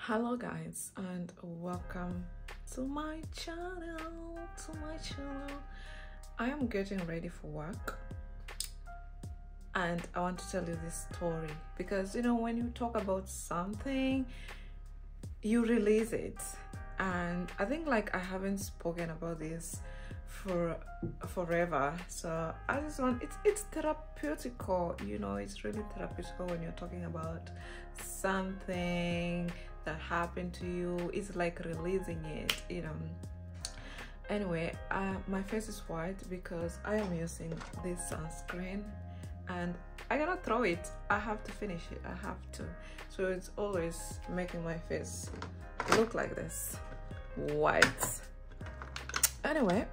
Hello guys, and welcome to my channel. I am getting ready for work and I want to tell you this story because when you talk about something you release it, and I think I haven't spoken about this for forever, so I just want it's therapeutical. It's really therapeutical when you're talking about something that happened to you. It's like releasing it. Anyway, my face is white because I am using this sunscreen and I cannot throw it. I have to finish it. I have to, so it's always making my face look like this, white. Anyway,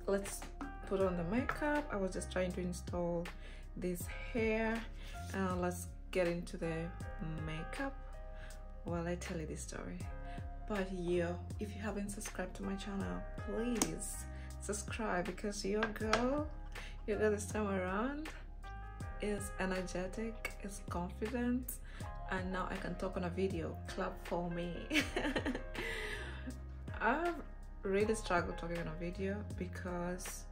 let's put on the makeup. I was just trying to install this hair. Let's get into the makeup while I tell you this story. But if you haven't subscribed to my channel, please subscribe, because your girl this time around is energetic, is confident, and now I can talk on a video. Clap for me. I've really struggled talking on a video because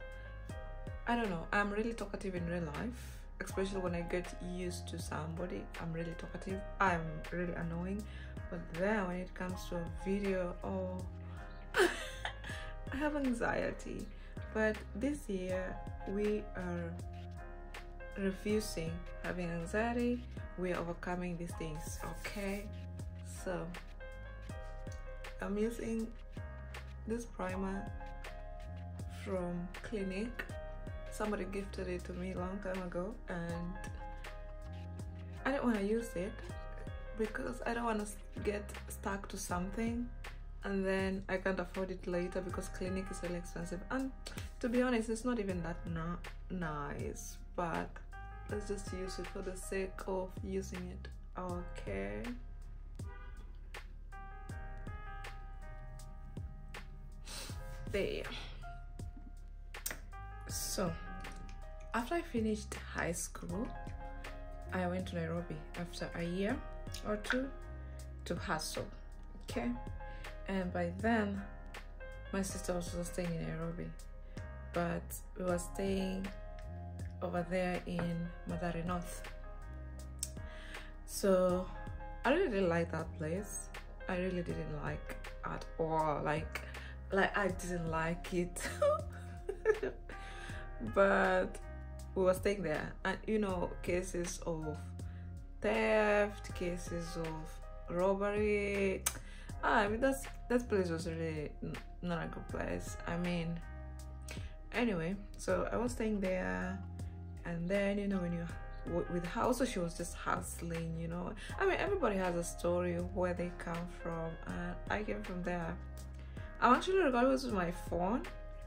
I don't know, I'm really talkative in real life, especially when I get used to somebody. I'm really talkative, I'm really annoying, but then when it comes to a video, I have anxiety. But this year we are refusing having anxiety. We are overcoming these things, okay? So I'm using this primer from Clinique. Somebody gifted it to me a long time ago and I don't want to use it because I don't want to get stuck to something and then I can't afford it later because Clinique is really expensive, and to be honest it's not even that nice, but let's just use it for the sake of using it, okay? There. So after I finished high school, I went to Nairobi after a year or two to hustle, okay? And by then my sister was also staying in Nairobi, but we were staying over there in Mathare North. So I really didn't like that place. I really didn't like at all, like I didn't like it. But we were staying there, and cases of theft, cases of robbery, I mean that place was really not a good place. I mean, anyway, so I was staying there, and then when you with her also, she was just hustling. I mean, everybody has a story of where they come from, and I came from there. I'm actually recording this with my phone.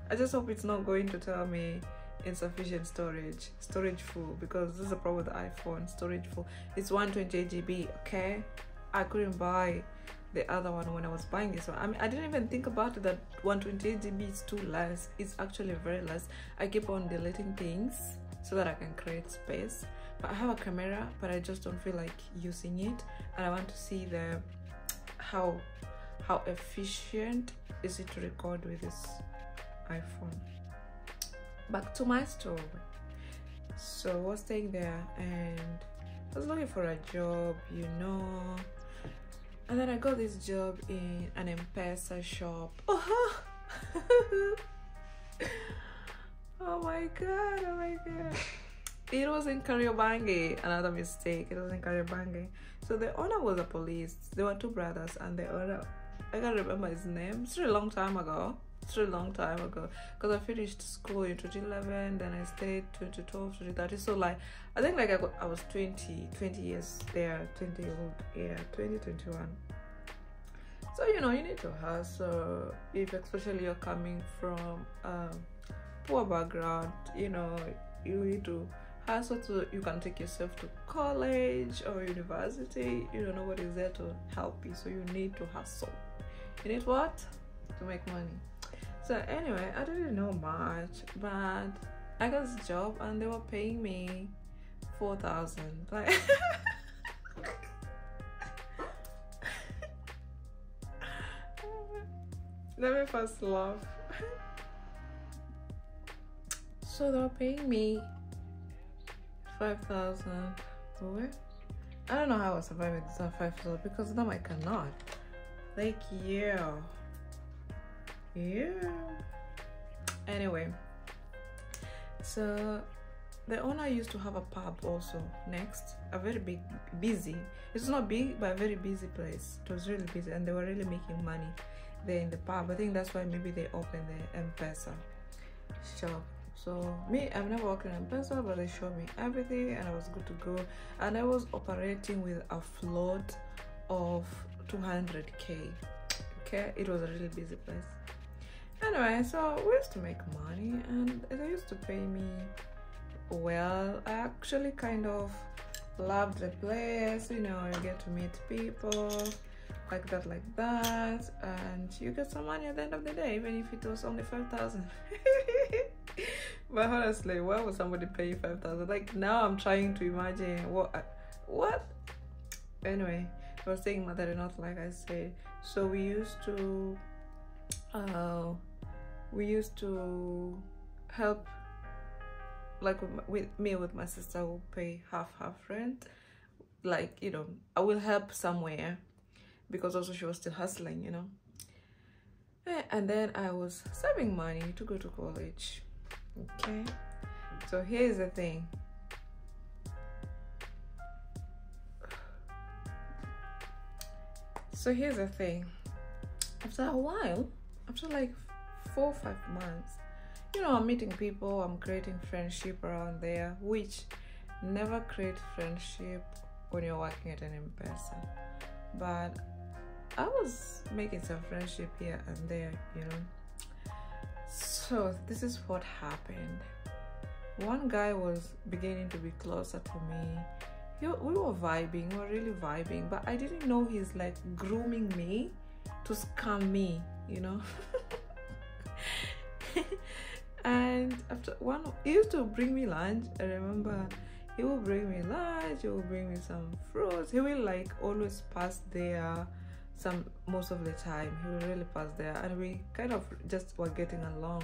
I just hope it's not going to tell me insufficient storage full, because this is a problem with the iPhone. Storage full, it's 128 GB, okay? I couldn't buy the other one when I was buying this one. I mean, I didn't even think about it that 128 GB is too less. It's actually very less. I keep on deleting things so that I can create space, but I have a camera, but I just don't feel like using it, and I want to see how efficient is it to record with this iPhone. Back to my story. So I was staying there and I was looking for a job, and then I got this job in an M-Pesa shop. Oh my god, it was in Kariobangi. Another mistake, it was in Kariobangi. So the owner was a police. There were two brothers, and the owner, I can't remember his name. It's really a long time ago, because I finished school in 2011, then I stayed 2012, 2013. So I think I was 20 years there, 20 years old, yeah, 2021. So you need to hustle, if especially you're coming from poor background. You need to hustle so you can take yourself to college or university. Nobody's there to help you, so you need to hustle. You need what? To make money. So anyway, I didn't know much, but I got this job and they were paying me 4,000. Let me first laugh. So they were paying me 5,000. I don't know how I was surviving this on 5,000 because now I cannot. Like, yeah. Anyway, so the owner used to have a pub also next, a very big, busy. It's not big, but a very busy place. It was really busy, and they were really making money there in the pub. I think that's why maybe they opened the M-Pesa shop. So me, I've never worked in M-Pesa, but they showed me everything, and I was good to go. And I was operating with a float of 200K. Okay, it was a really busy place. Anyway, so we used to make money, and they used to pay me well. I actually kind of loved the place, you know, you get to meet people like that, and you get some money at the end of the day, even if it was only 5,000. But honestly, why would somebody pay you 5,000? Like, now I'm trying to imagine what? Anyway, I was saying mother-in-law, like I said. So we used to help, like with my sister will pay half rent. Like, you know, I will help somewhere because also she was still hustling, you know. And then I was saving money to go to college. Okay, so here's the thing. After a while, after like 4 or 5 months, you know, I'm meeting people, I'm creating friendship around there, which never create friendship when you're working at an M-Pesa. But I was making some friendship here and there, you know. So this is what happened. One guy was beginning to be closer to me. We were vibing, we were really vibing, but I didn't know he's like grooming me to scam me, you know. And after he used to bring me lunch. I remember he will bring me lunch, he will bring me some fruits. He will like always pass there most of the time. He will really pass there, and we kind of just were getting along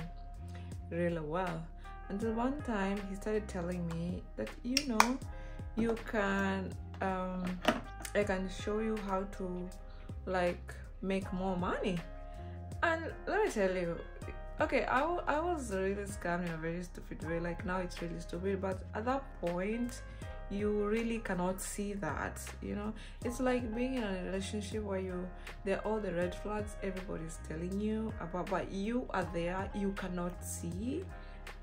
really well, until one time he started telling me that, you know, you can I can show you how to like make more money. And let me tell you, okay, I was really scammed in a very stupid way. Like, now it's really stupid, but at that point you really cannot see that, you know. It's like being in a relationship where there are all the red flags everybody's telling you about, but you are there, you cannot see.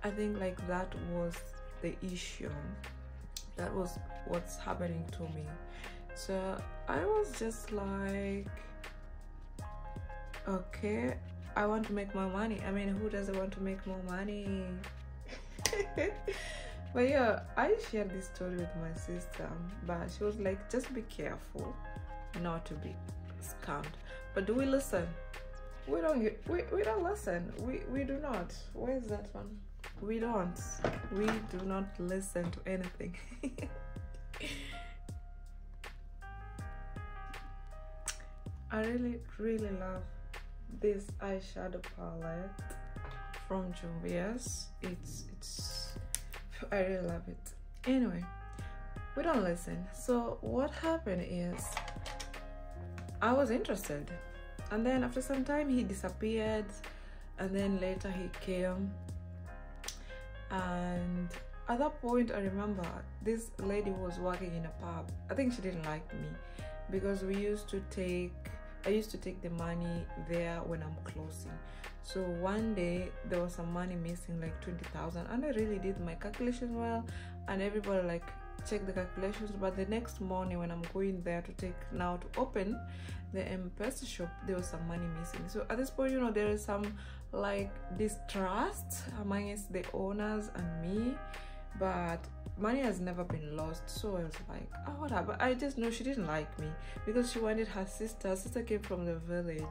I think like that was the issue. That was what's happening to me. So I was just like, okay, I want to make more money. I mean, who doesn't want to make more money? But yeah, I shared this story with my sister, but she was like, just be careful not to be scammed. But do we listen? We don't listen. We do not. Where is that one? We don't. We do not listen to anything. I really love this eyeshadow palette from Juvia's. I really love it. Anyway, we don't listen. So what happened is, I was interested, and then after some time he disappeared, and then later he came. And at that point, I remember this lady was working in a pub. I think she didn't like me because I used to take the money there when I'm closing. So one day there was some money missing, like 20,000, and I really did my calculations well, and everybody like checked the calculations. But the next morning when I'm going there to open the M-Pesa shop, there was some money missing. So at this point, you know, there is some like distrust amongst the owners and me, but money has never been lost. So I was like, oh, what happened? I just know she didn't like me because she wanted her sister came from the village,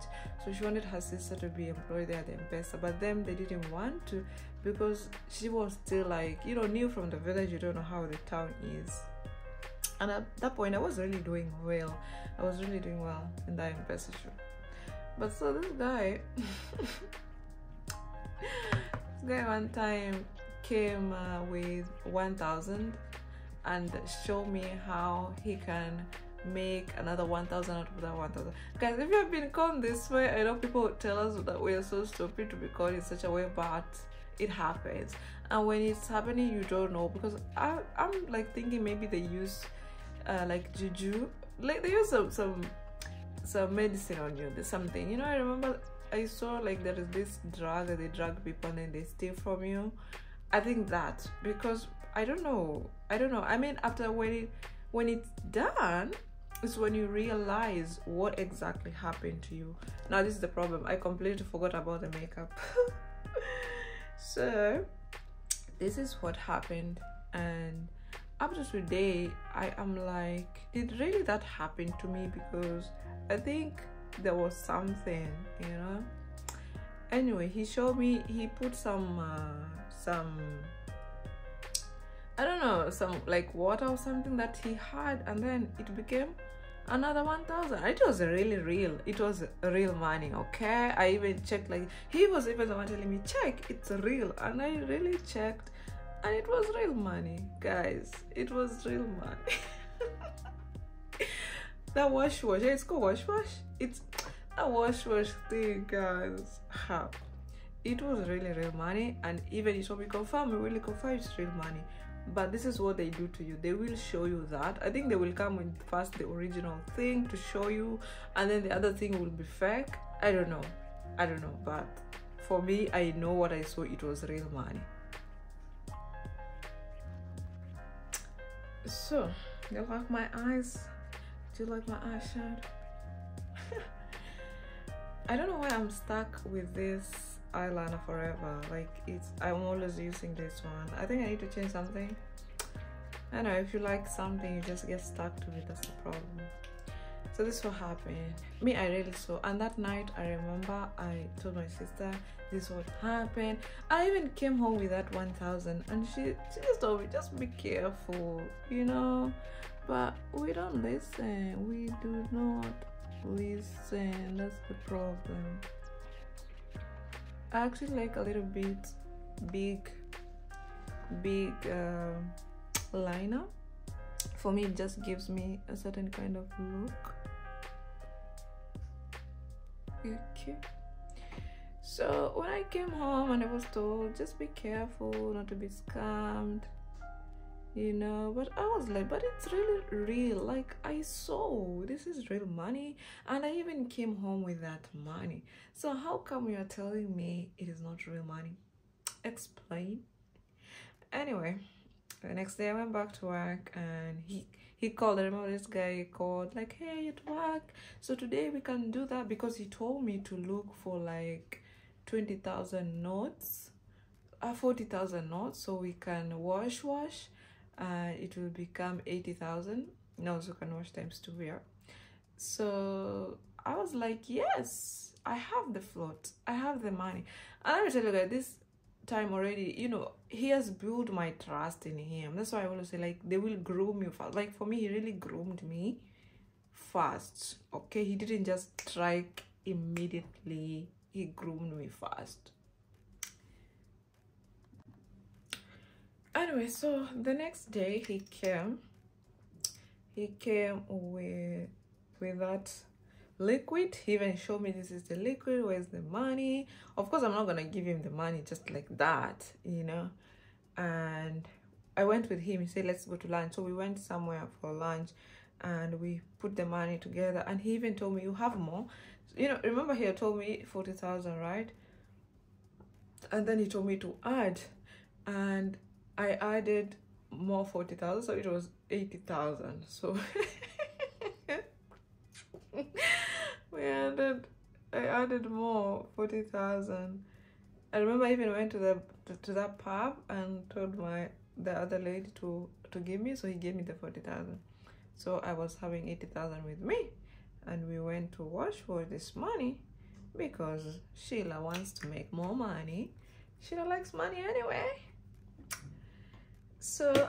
so she wanted her sister to be employed there at the M-Pesa, but them, they didn't want to because she was still like, you know, new from the village. You don't know how the town is. And at that point I was really doing well. I was really doing well in that M-Pesa shop. But so this guy one time came with 1,000 and showed me how he can make another 1,000 out of that 1,000. Guys, if you have been conned this way, I know people tell us that we are so stupid to be conned in such a way, but it happens. And when it's happening, you don't know, because I'm like thinking maybe they use like juju, like they use some medicine on you. There's something, you know. I remember I saw like there is this drug that they drug people and then they steal from you. I think that, because I don't know. I mean, after when it's done, is when you realize what exactly happened to you. Now this is the problem. I completely forgot about the makeup. So this is what happened, and up to today I am like, did really that happen to me? Because I think there was something, you know. Anyway, he showed me, he put some I don't know, some like water or something that he had, and then it became another 1,000. It was really real. It was real money, okay? I even checked, like he was even the one telling me, check, it's real. And I really checked, and it was real money, guys. It was real money. That wash, it's called wash. It's that wash thing, guys. It was really real money. And even if we confirm, we really confirm it's real money. But this is what they do to you. They will show you that. I think they will come with first the original thing to show you, and then the other thing will be fake. I don't know, but for me, I know what I saw, it was real money. So, do you like my eyes? Do you like my eyeshadow? I don't know why I'm stuck with this eyeliner forever. Like, I'm always using this one. I think I need to change something. I know, if you like something, you just get stuck to it. That's the problem. So this is what happened. Me, I really saw. And that night, I remember I told my sister this is what happened. I even came home with that 1,000, and she just told me, just be careful, you know. But we don't listen. We do not listen. That's the problem. I actually like a little bit big liner. For me, it just gives me a certain kind of look. Okay. So when I came home and I was told, just be careful not to be scammed, you know, but I was like, but it's really real. Like, I saw this is real money, and I even came home with that money. So how come you're telling me it is not real money? Explain. Anyway, the next day I went back to work, and he called. I remember this guy called, like, hey, at work, so today we can do that, because he told me to look for like 20,000 notes, 40,000 notes, so we can wash it will become 80,000. No, so can wash times 2 here. So I was like, yes, I have the float, I have the money. And let me tell you guys, this time already, you know, he has built my trust in him. That's why I always say, like, they will groom you fast. Like, for me, he really groomed me fast, okay? He didn't just strike immediately. He groomed me fast. Anyway, so the next day he came with that liquid. He even showed me, this is the liquid, where's the money? Of course, I'm not gonna give him the money just like that, you know. And I went with him. He said, let's go to lunch. So we went somewhere for lunch, and we put the money together. And he even told me, you have more, you know. Remember, he had told me 40,000, right? And then he told me to add, and I added more 40,000, so it was 80,000. So I added more 40,000. I remember I even went to that pub and told the other lady to give me, so he gave me the 40,000. So I was having 80,000 with me, and we went to wash for this money, because Sheila wants to make more money. Sheila likes money anyway. So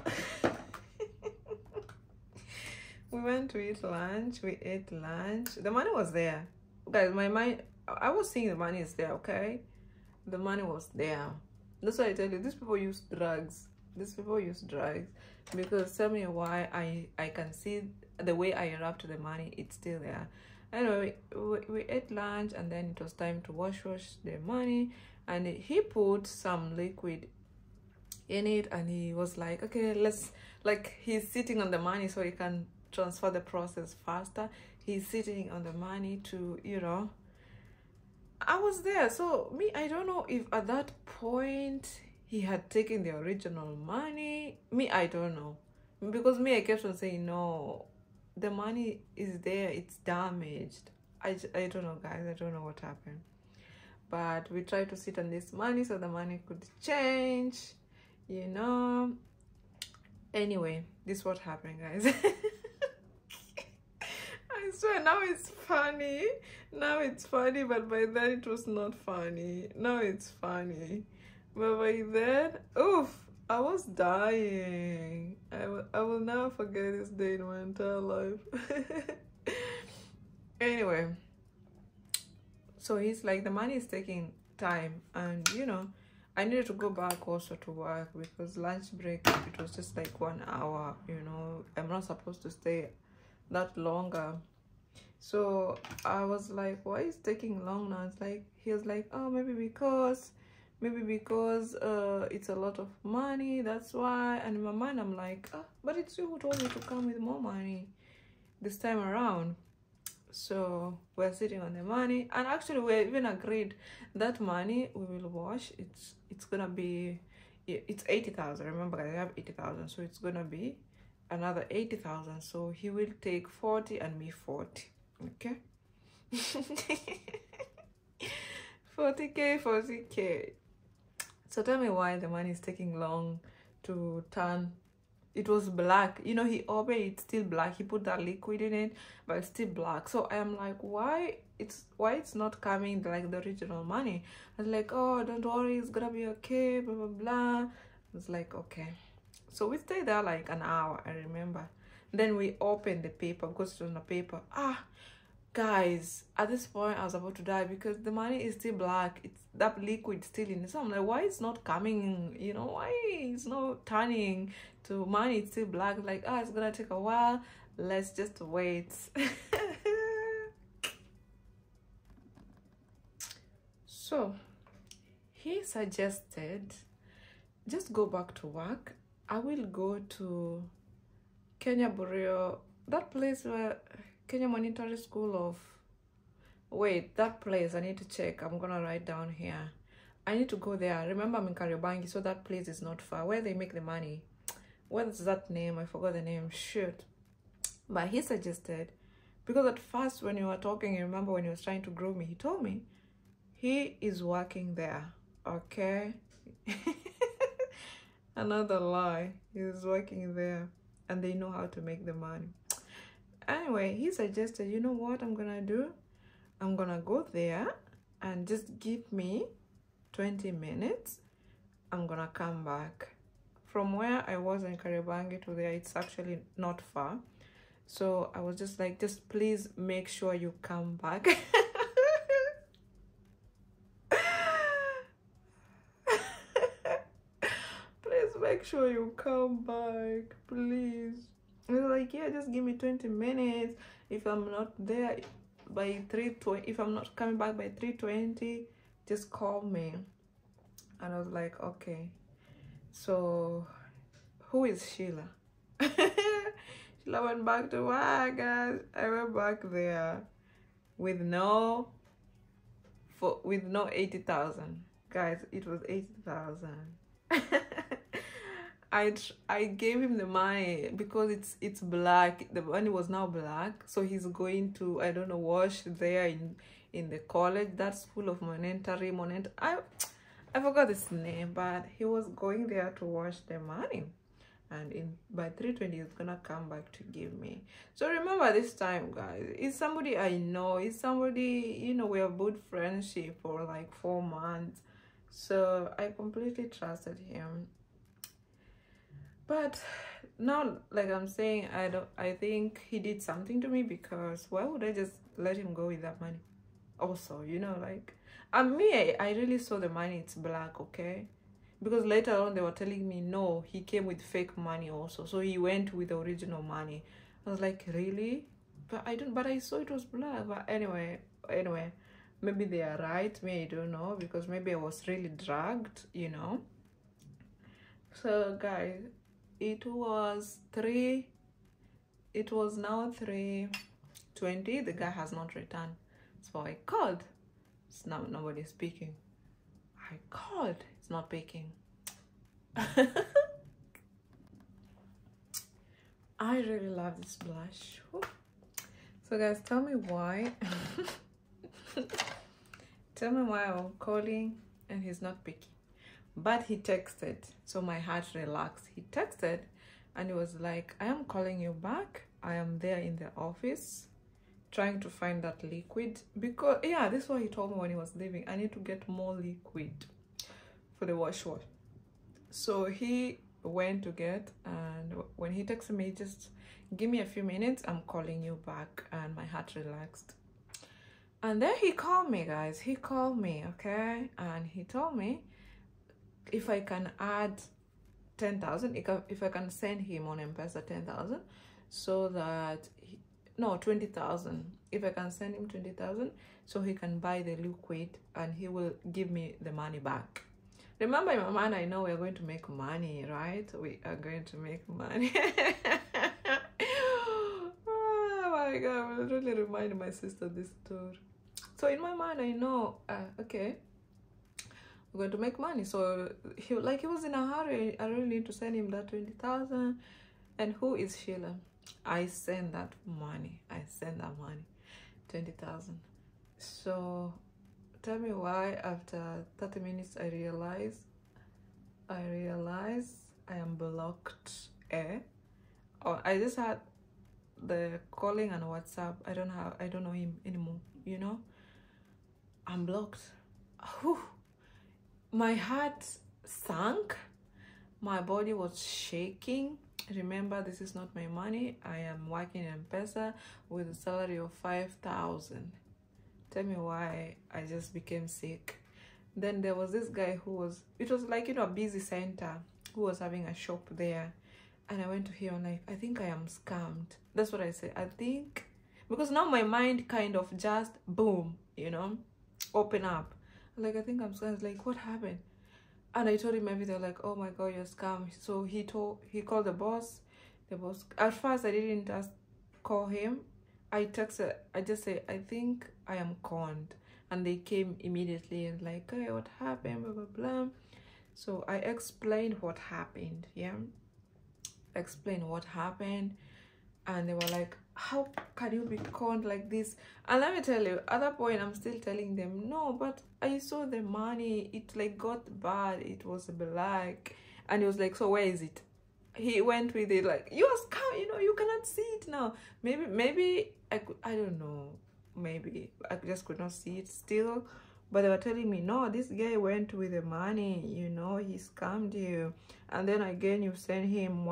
we went to eat lunch. We ate lunch. The money was there, guys. My mind, I was seeing the money is there, okay? The money was there. That's why I tell you, these people use drugs. These people use drugs. Because tell me why I can see the way I wrapped the money, it's still there. Anyway, we ate lunch, and then it was time to wash the money, and he put some liquid in it, and he was like, okay, let's, like, he's sitting on the money so he can transfer the process faster. He's sitting on the money to, you know, I was there. So me, I don't know if at that point he had taken the original money. Me, I don't know, because me, I kept on saying, no, the money is there, it's damaged. I don't know, guys, I don't know what happened, but we tried to sit on this money so the money could change, you know. Anyway, this is what happened, guys. I swear, now it's funny. Now it's funny, but by then it was not funny. Now it's funny, but by then, oof, I was dying. I will never forget this day in my entire life. Anyway, so he's like, the money is taking time, and you know, I needed to go back also to work because lunch break, it was just like 1 hour, you know. I'm not supposed to stay that longer. So I was like, why is it taking long now? It's like, he was like, oh, maybe because it's a lot of money, that's why. And in my mind, I'm like, oh, but it's you who told me to come with more money this time around. So we're sitting on the money, and actually we even agreed that money we will wash, it's gonna be, it's 80,000. Remember, I have 80,000, so it's gonna be another 80,000. So he will take 40 and me 40. Okay. 40k, 40k. So tell me why the money is taking long to turn. It was black, you know, he opened it, it's still black. He put that liquid in it, but it's still black. So I am like, why it's not coming like the original money? I was like, oh, don't worry, it's gonna be okay, blah blah blah. I was like, okay. So we stayed there like an hour, I remember. Then we opened the paper because it was on the paper. Guys, at this point I was about to die because the money is still black. It's that liquid still in it. So I'm like, why it's not coming, you know, why it's not turning to money? It's still black. Like, it's gonna take a while, let's just wait. So he suggested, just go back to work. I will go to Kenya Bureau, that place where Kenya Monetary School of, wait, that place, I need to check. I'm gonna write down here. I need to go there. Remember, I'm in Kariobangi, so that place is not far. Where they make the money. What's that name? I forgot the name. Shoot. But he suggested, because at first when you were talking, you remember when he was trying to grow me, he told me he is working there. Okay. Another lie. He's working there, and they know how to make the money. Anyway, he suggested, you know what I'm gonna do? I'm gonna go there and just give me 20 minutes. I'm gonna come back. From where I was in Kariobangi to there, it's actually not far. So I was just like, just please make sure you come back. Please make sure you come back, please. I was like, yeah, just give me 20 minutes. If I'm not there by 3:20, if I'm not coming back by 3:20, just call me. And I was like, okay. So who is Sheila? Sheila went back to work, guys. I went back there with no 80,000, guys. It was 80,000. I gave him the money because it's black. The money was now black, so he's going to, I don't know, wash there in the college, that school of monetary. I forgot his name, but he was going there to wash the money, and by 3:20 he's gonna come back to give me. So remember, this time, guys, it's somebody I know. It's somebody, you know, we have good friendship for like 4 months, so I completely trusted him. But now, like I'm saying, I think he did something to me, because why would I just let him go with that money? also, you know, like, and me, I really saw the money, it's black, okay? Because later on they were telling me no, he came with fake money also, so he went with the original money. I was like, really? But I saw it was black. But anyway, maybe they are right, me, I don't know, because maybe I was really dragged, you know. So guys, it was now 3:20. The guy has not returned, so I called. It's now nobody's speaking. I called, it's not picking. I really love this blush. Whew. So guys, tell me why. Tell me why I'm calling and he's not picking. But he texted, so my heart relaxed. He texted and he was like, I am calling you back. I am there in the office trying to find that liquid, because yeah, this is what he told me when he was leaving. I need to get more liquid for the wash. So he went to get, and when he texted me, just give me a few minutes, I'm calling you back, and my heart relaxed. And then he called me, guys. He called me, okay, and he told me if I can add 10,000, if I can send him on M-Pesa 10,000, so that no, 20,000. If I can send him 20,000, so he can buy the liquid and he will give me the money back. Remember, in my mind, I know we're going to make money, right? We are going to make money. Oh my God, I really reminded my sister this story. So in my mind, I know, okay, we're going to make money. So he was in a hurry. I really need to send him that 20,000. And who is Sheila? I send that money. 20,000. So tell me why after 30 minutes I realize I am blocked. Or I just had the calling and WhatsApp. I don't know him anymore, you know. I'm blocked. Whew. My heart sank. My body was shaking. Remember, this is not my money. I am working in M-Pesa with a salary of 5,000. Tell me why I just became sick. Then there was this guy it was like, you know, a busy center, who was having a shop there. And I went to him, like, I think I am scammed. That's what I said. I think, because now my mind kind of just, boom, you know, open up. Like, I think I'm scammed. Like, what happened? And I told him everything, like, oh my God, you're scammed. So he called the boss. At first I didn't call him. I texted, I just said, I think I am conned. And they came immediately and like, hey, what happened, blah, blah, blah. So I explained what happened, yeah? Explained what happened. And they were like, how can you be conned like this? And let me tell you, at that point, I'm still telling them, no, but I saw the money. It like got bad. It was black. And he was like, so where is it? He went with it like, you're scam, you know, you cannot see it now. Maybe I don't know. Maybe I just could not see it still. But they were telling me, no, this guy went with the money, you know, he scammed you. And then again, you send him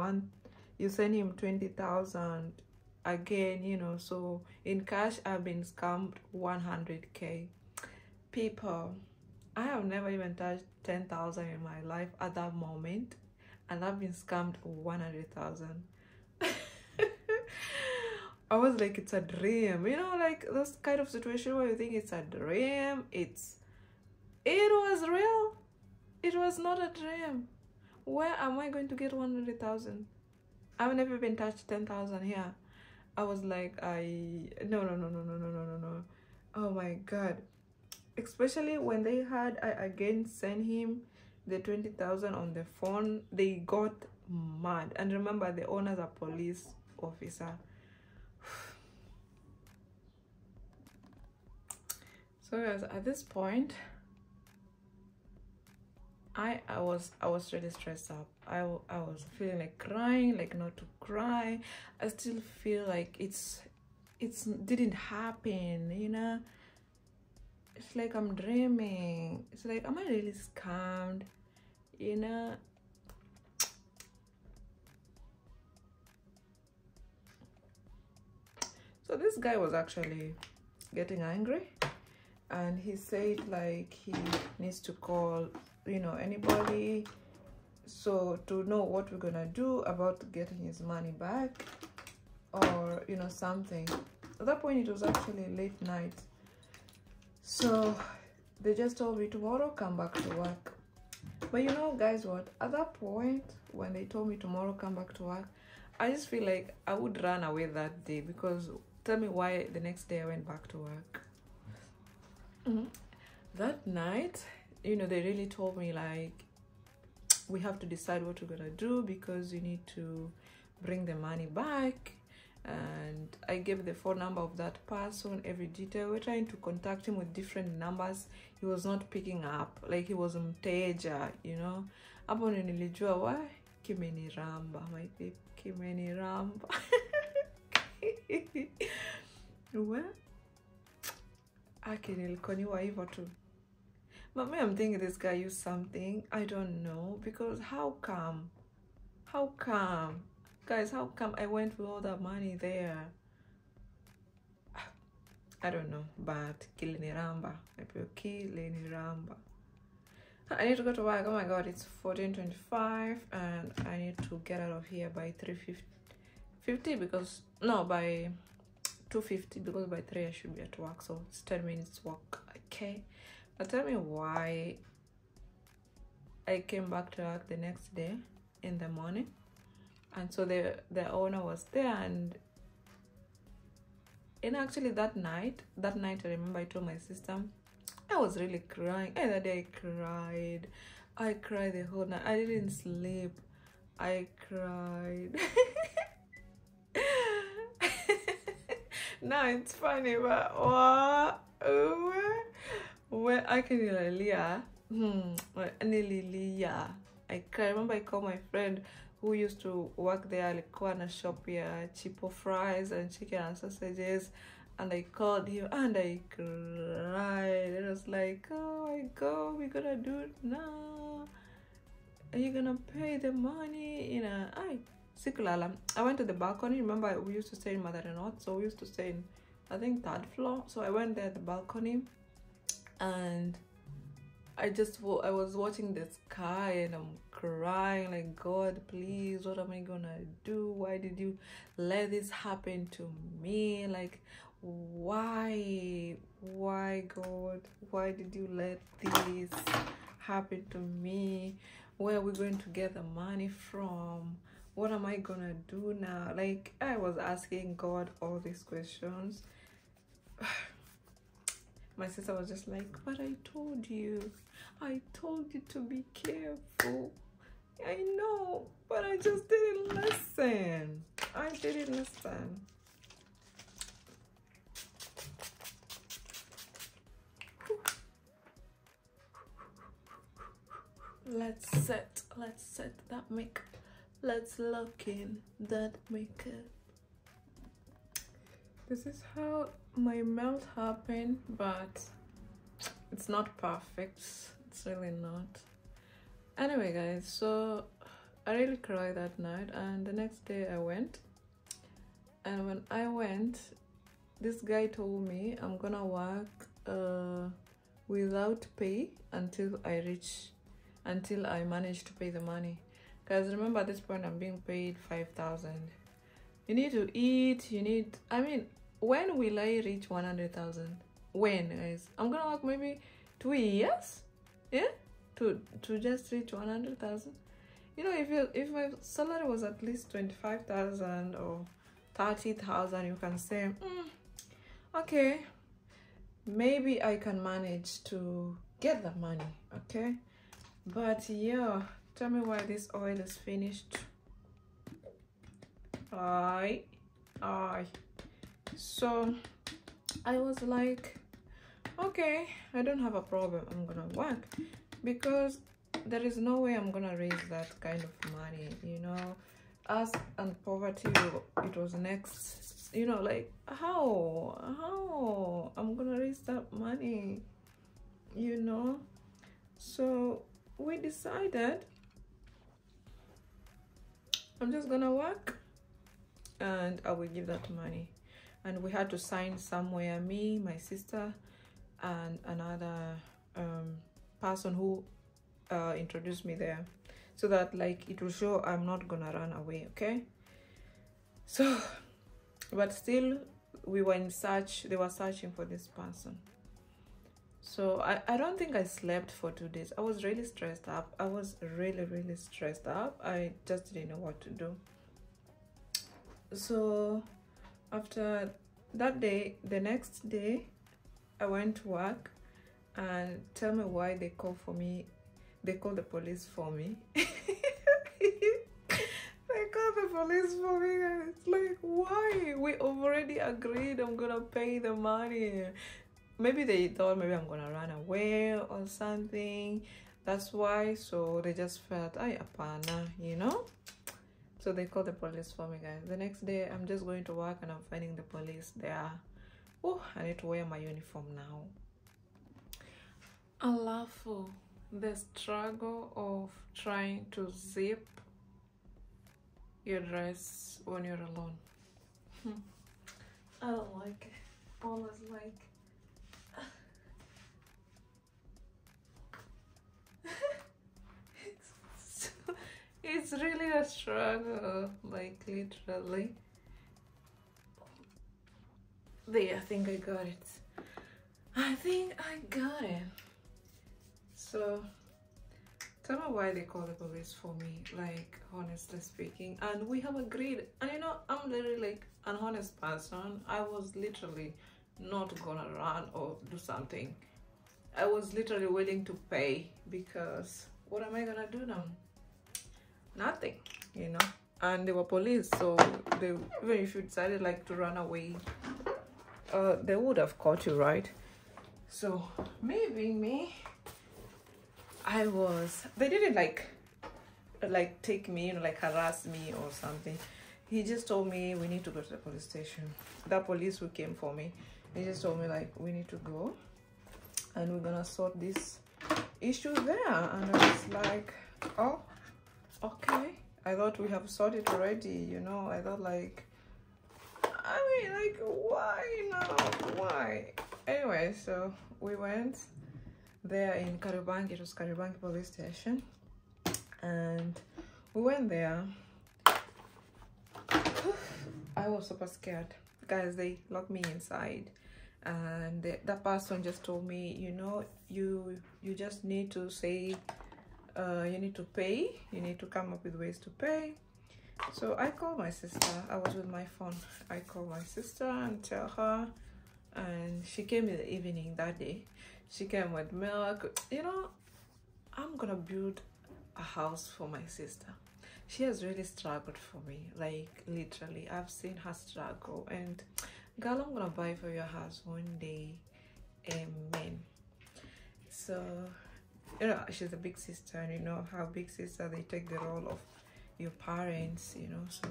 20,000 again, you know. So in cash, I've been scammed 100K. People, I have never even touched 10,000 in my life at that moment, and I've been scammed 100,000. I was like, it's a dream, you know, like those kind of situation where you think it's a dream. It was real. It was not a dream. Where am I going to get 100,000? I've never been touched 10,000 here. I was like, no. Oh my God. Especially when they had, I again sent him the 20,000 on the phone. They got mad. And remember, the owner's a police officer. So guys, at this point, I was really stressed up. I was feeling like crying, like not to cry. I still feel like it's didn't happen, you know. It's like I'm dreaming. It's like, am I really scammed, you know? So this guy was actually getting angry, and he said like he needs to call, you know, anybody, so to know what we're gonna do about getting his money back, or you know, something. At that point it was actually late night, so they just told me tomorrow come back to work. But you know guys what, at that point when they told me tomorrow come back to work, I just feel like I would run away that day, because tell me why the next day I went back to work. That night, you know, they really told me like, we have to decide what we're gonna do, because you need to bring the money back. And I gave the phone number of that person, every detail. We're trying to contact him with different numbers. He was not picking up, like he was mteja, you know. Hapo ndio nilijua wa kimeniramba, my babe, kimeniramba. Well, nilikuwa hivyo tu. But me, I'm thinking this guy used something. I don't know, because how come? Guys, how come I went with all that money there? I don't know, but kiliniramba. Kiliniramba. I need to go to work. Oh my god, it's 14:25 and I need to get out of here by 3:50, because no, by 2:50, because by 3 I should be at work, so it's 10 minutes walk. Okay, but tell me why I came back to work the next day in the morning, and so the owner was there, and actually that night I remember I told my sister I was really crying. And that day I cried the whole night. I didn't sleep. I cried. Now it's funny, but what? When I can Lilia, I cried. I remember I called my friend who used to work there, alikuwa na shop ya cheapo fries and chicken and sausages, and I called him and I cried. It was like, oh my god, we're gonna do it now. Are you gonna pay the money? You know, I went to the balcony. Remember, we used to stay in mother-in-law, so we used to stay in, I think, 3rd floor. So I went there at the balcony, and I was watching the sky and I'm crying like, God, please, what am I gonna do? Why did you let this happen to me? Like, why God, why did you let this happen to me? Where are we going to get the money from? What am I gonna do now? Like, I was asking God all these questions. My sister was just like, but I told you to be careful. I know, but I just didn't listen. Let's set that makeup. Let's look in that makeup. This is how my melt happened, but it's not perfect. It's really not. Anyway guys, so I really cried that night, and the next day I went, and when I went, this guy told me I'm gonna work without pay until I manage to pay the money. Guys, remember at this point I'm being paid 5,000. You need to eat, I mean, when will I reach 100,000? When, guys? I'm gonna work maybe 2 years, yeah, to just reach 100,000. You know, if my salary was at least 25,000 or 30,000, you can say, okay, maybe I can manage to get the money, okay? But yeah, tell me why this oil is finished. So I was like, okay, I don't have a problem, I'm gonna work, because there is no way I'm gonna raise that kind of money, you know. Us and poverty, it was next, you know, like how I'm gonna raise that money, you know. So we decided I'm just gonna work and I will give that money. And we had to sign somewhere, me, my sister, and another person who introduced me there, so that like it will show I'm not gonna run away. Okay, so but still we were in search, they were searching for this person. So I don't think I slept for 2 days. I was really stressed up. I was really stressed up. I just didn't know what to do. So after that day, the next day I went to work, and tell me why they called for me. They called the police for me. They called the police for me, and it's like, why? We already agreed I'm gonna pay the money. Maybe they thought maybe I'm gonna run away or something. That's why. So they just felt, ay, apana, you know. So they called the police for me, guys. The next day, I'm just going to work, and I'm finding the police there. Oh, I need to wear my uniform now. Alafu, the struggle of trying to zip your dress when you're alone. I don't like it. Always like. It's really a struggle, like literally. There, I think I got it. I think I got it. So tell me why they call the police for me, like honestly speaking. And we have agreed, and you know, I'm literally like an honest person. I was literally not gonna run or do something. I was literally willing to pay, because what am I gonna do now? Nothing, you know. And they were police, so they, even if you decided like to run away, they would have caught you, right? So me being me, they didn't like take me, you know, like harass me or something. He just told me we need to go to the police station. That police who came for me, he just told me like we need to go and we're gonna sort this issue there. And I was like, oh, okay. I thought we have sorted already, you know. I thought like, I mean, like, why now? Why? Anyway, so we went there in Kariobangi. It was Kariobangi police station, and we went there. I was super scared, guys. They locked me inside, and that person just told me, you know, you just need to say, you need to pay. You need to come up with ways to pay. So I called my sister. I was with my phone. I called my sister and tell her, and she came in the evening that day. She came with milk. You know, I'm gonna build a house for my sister. She has really struggled for me, like literally. I've seen her struggle, and girl, I'm gonna buy for your house one day. Amen. So, you know, she's a big sister, and you know how big sister, they take the role of your parents, you know. So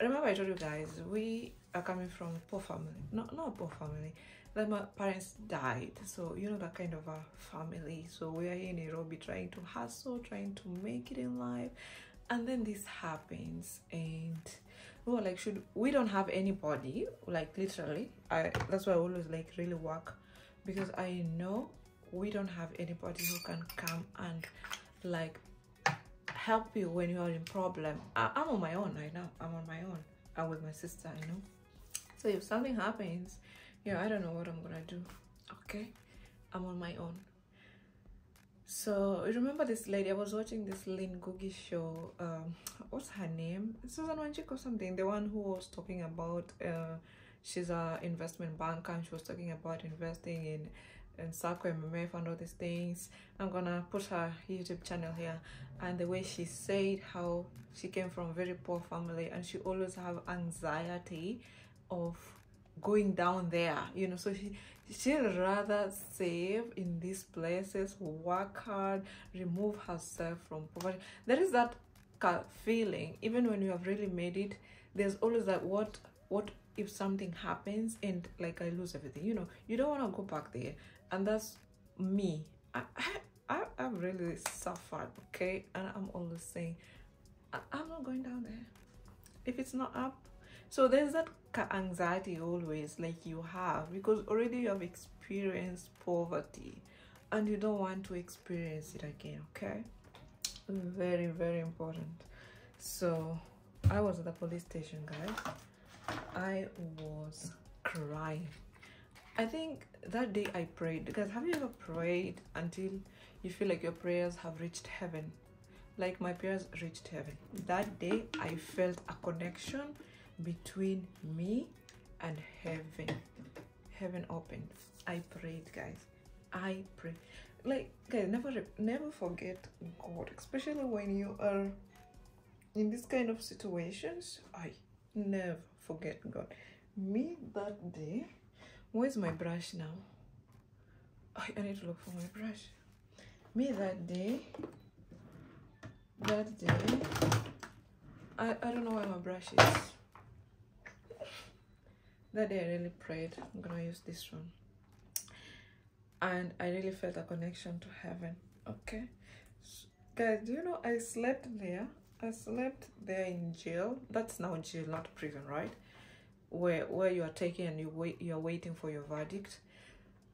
remember I told you guys, we are coming from a poor family. Not a poor family, like my parents died, so you know, that kind of a family. So we are here in Nairobi trying to hustle, trying to make it in life, and then this happens, and we were like, we don't have anybody, like literally. That's why I always like really work, because I know we don't have anybody who can come and like help you when you are in problem. I'm on my own right now. I'm on my own. I'm with my sister, you know. So if something happens, you know, I don't know what I'm gonna do. Okay, I'm on my own. So remember this lady, I was watching this Lynn Googie show. What's her name? Susan Wanjik or something. The one who was talking about she's a investment banker, and she was talking about investing in Sako MMF and all these things. I'm gonna put her YouTube channel here, and the way she said how she came from a very poor family, and she always have anxiety of going down there, you know. So she'd rather save in these places, work hard, remove herself from poverty. There is that feeling, even when you have really made it, there's always that what if something happens and like I lose everything, you know. You don't want to go back there. And that's me. I've really suffered, okay? And I'm always saying, I'm not going down there. If it's not up, So there's that anxiety always, like you have, because already you have experienced poverty and you don't want to experience it again. Okay, very, very important. So I was at the police station, guys. I was crying. I think that day I prayed, because have you ever prayed until you feel like your prayers have reached heaven? Like my prayers reached heaven. That day I felt a connection between me and heaven. Heaven opened. I prayed, guys. I prayed. Like, guys, never forget God, especially when you are in this kind of situations. I never forget God. Me that day, where's my brush now? I need to look for my brush. Me that day, I don't know where my brush is. That day I really prayed. I'm gonna use this one. And I really felt a connection to heaven. Okay, so, guys, do you know I slept there? I slept there in jail. That's now jail, not prison, right? Where you are taking and you are waiting for your verdict.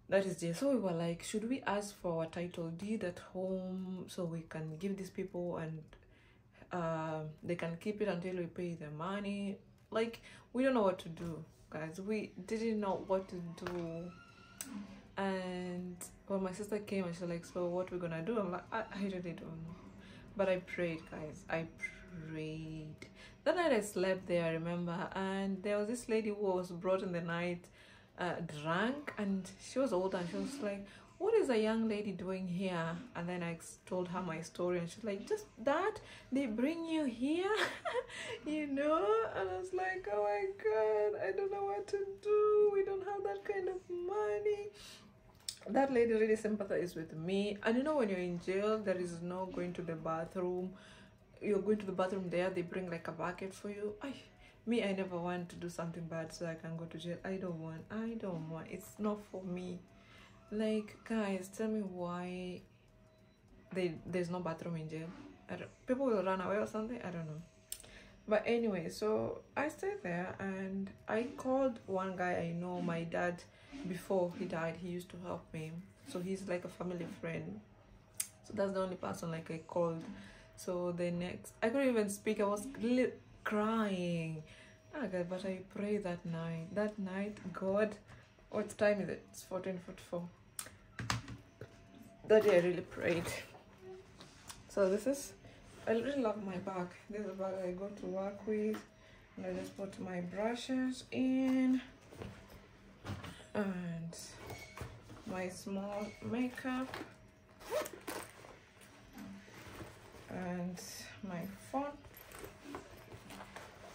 That is jail. So we were like, should we ask for our title deed at home so we can give these people and they can keep it until we pay the money? Like, we don't know what to do, guys. We didn't know what to do. And when my sister came and she's like, so what we're gonna do? I'm like, I really don't know. But I prayed, guys. I prayed. That night I slept there, I remember, and there was this lady who was brought in the night drunk, and she was older, and she was like, what is a young lady doing here? And then I told her my story, and she's like, just that they bring you here? You know? And I was like, oh my God, I don't know what to do. We don't have that kind of money. That lady really sympathized with me. And you know, when you're in jail, there is no going to the bathroom. You're going to the bathroom there, they bring like a bucket for you. I never want to do something bad so I can go to jail. I don't want. It's not for me. Like, guys, tell me why there's no bathroom in jail. People will run away or something, I don't know. But anyway, so I stayed there and I called one guy I know. My dad, before he died, he used to help me, so he's like a family friend. So that's the only person like I called. So the next, I couldn't even speak. I was really crying. God, but I prayed that night. That night, God, what time is it? It's 14:44. That day I really prayed. So this is, I really love my bag. This is a bag I go to work with. And I just put my brushes in. And my small makeup. And my phone.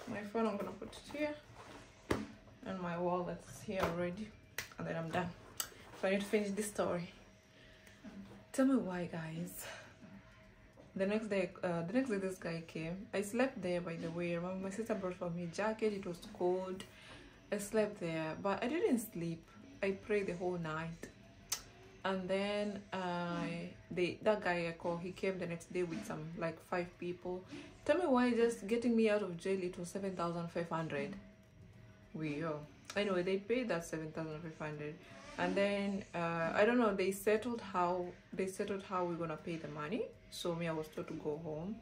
My phone I'm gonna put it here. And my wallet's here already. And then I'm done. So I need to finish this story. Tell me why, guys. The next day this guy came. I slept there, by the way. Remember, my sister brought for me a jacket. It was cold. I slept there, but I didn't sleep. I prayed the whole night. And then that guy I called, he came the next day with some like 5 people. Tell me why just getting me out of jail, it was 7,500. Anyway, they paid that 7,500. And then I don't know, they settled how we're gonna pay the money. So me, I was told to go home,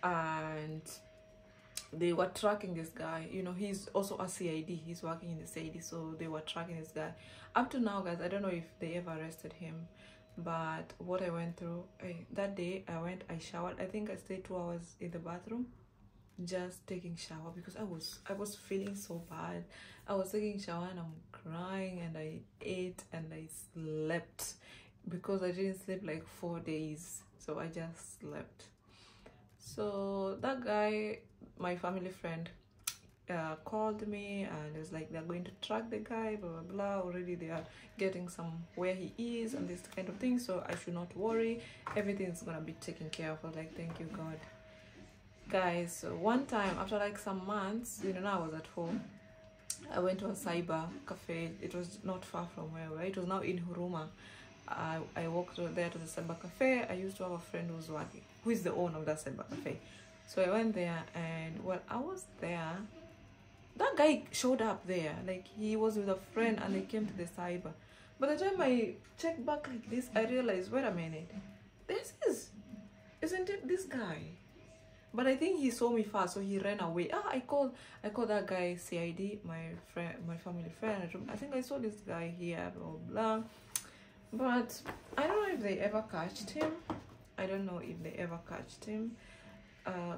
and they were tracking this guy. You know, he's also a CID. He's working in the CID, so they were tracking this guy. Up to now, guys, I don't know if they ever arrested him. But what I went through, that day I showered. I think I stayed 2 hours in the bathroom, just taking shower, because I was feeling so bad. I was taking shower and I'm crying, and I ate and I slept, because I didn't sleep like 4 days. So I just slept. So that guy, my family friend, called me and was like, they're going to track the guy, blah blah blah. Already they are getting where he is and this kind of thing, so I should not worry, everything's gonna be taken care of. I was like, thank you, God. Guys, so one time after like some months, you know, now I was at home, I went to a cyber cafe. It was not far from where we were. It was now in Huruma. I walked there to the cyber cafe. I used to have a friend who is the owner of that cyber cafe. So I went there, and while I was there, that guy showed up there, like he was with a friend and they came to the cyber. By the time I checked back like this, I realized, wait a minute, isn't it this guy? But I think he saw me fast, so he ran away. I called that guy CID, my family friend. I think I saw this guy here, blah blah. But I don't know if they ever catched him.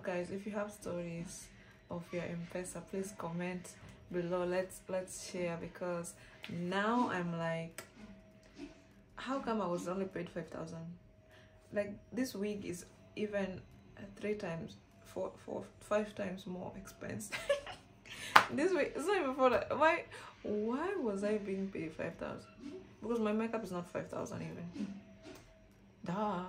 Guys, if you have stories of your M-Pesa, please comment below. Let's share, because now I'm like, how come I was only paid 5,000? Like this week is even 5 times more expensive. This week it's not even for that. Why was I being paid 5,000? Because my makeup is not 5,000 even. Duh.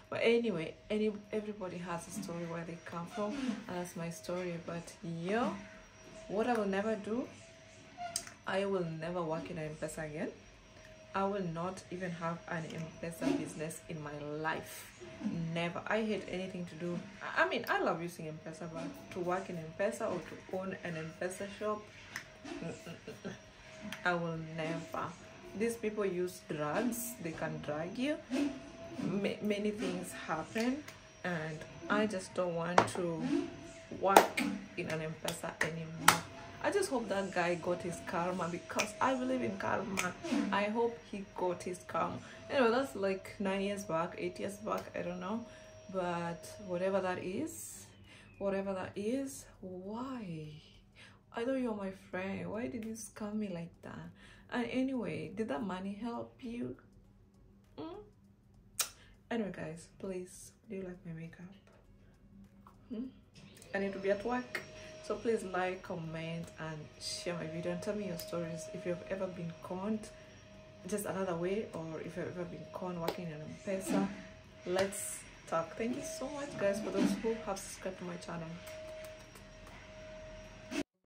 But anyway, everybody has a story where they come from, and that's my story. But yo, what I will never do, I will never work in an M-Pesa again. I will not even have an M-Pesa business in my life. Never. I hate anything to do. I mean, I love using M-Pesa, but to work in M-Pesa or to own an M-Pesa shop, I will never. These people use drugs. They can drag you. Many things happen, and I just don't want to work in an M-Pesa anymore. I just hope that guy got his karma, because I believe in karma. I hope he got his karma. Anyway, that's like 9 years back, 8 years back, I don't know. But whatever that is, why? I thought you're my friend. Why did you scam me like that? And anyway, did that money help you? Anyway, guys, please, do you like my makeup? I need to be at work. So please like, comment, and share my video, and tell me your stories. If you've ever been conned just another way, or if you've ever been conned working in M-Pesa, let's talk. Thank you so much, guys, for those who have subscribed to my channel.